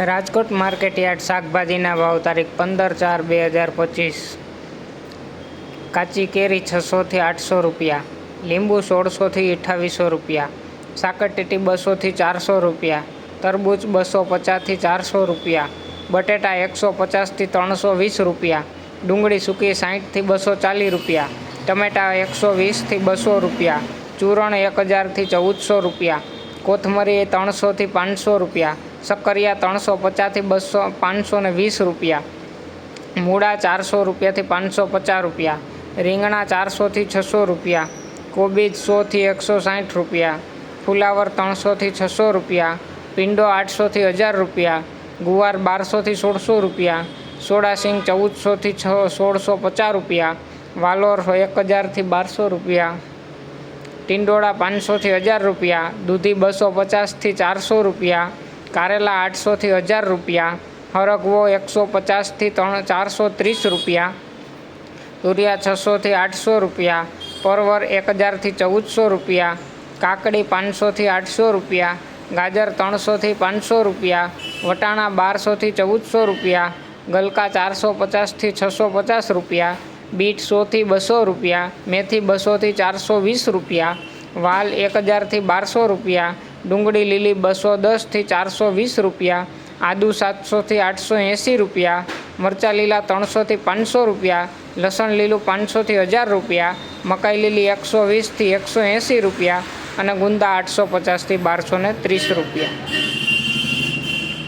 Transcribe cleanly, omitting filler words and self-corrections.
Rajkot market yard શાકભાજીના ભાવ તારીખ 15/4/2025। કાચી કેરી 600 થી 800 રૂપિયા, લીંબુ 1600 થી 2800 રૂપિયા, સાકરટેટી 200 થી 400 રૂપિયા, તરબૂચ 250 થી 400 રૂપિયા, બટેટા 150 થી 320 રૂપિયા, ડુંગળી સૂકી 60 થી 240 રૂપિયા, ટમેટા 120 થી 200 રૂપિયા, ચૂરણ 1000 થી 1400 રૂપિયા, કોથમરી 300 થી 500 રૂપિયા, શક્કરિયા 350 થી 520 રૂપિયા, મૂળા 400 રૂપિયાથી 550 રૂપિયા, રીંગણા 400 થી 600 રૂપિયા, કોબીજ 100 થી 160 રૂપિયા, ફુલાવર 300 થી 600 રૂપિયા, પીંડો 800 થી 1000 રૂપિયા, ગુવાર 1200 થી 1600 રૂપિયા, સોડાસિંગ 1400 થી 1650 રૂપિયા, વાલોર 1000 થી 1200 રૂપિયા, ટિંડોળા 500 થી 1000 રૂપિયા, દૂધી 250 થી 400 રૂપિયા, કારેલા 800 થી 1000 રૂપિયા, હરગવો 150 થી 430 રૂપિયા, તુરિયા 600 થી 800 રૂપિયા, પરવર 1000 થી 1400 રૂપિયા, કાકડી 500 થી 800 રૂપિયા, ગાજર 300 થી 500 રૂપિયા, વટાણા 1200 થી 1400 રૂપિયા, ગલકા 450 થી 650 રૂપિયા, બીટ 100 થી 200 રૂપિયા, મેથી 200 થી 420 રૂપિયા, વાલ 1000 થી 1200 રૂપિયા, ડુંગળી લીલી 210 થી 420 રૂપિયા, આદુ 700 થી 880 રૂપિયા, મરચાં લીલા 300 થી 500 રૂપિયા, લસણ લીલું 500 થી 1000 રૂપિયા, મકાઈ લીલી 120 થી 180 રૂપિયા અને ગુંદા 850 થી 1230 રૂપિયા।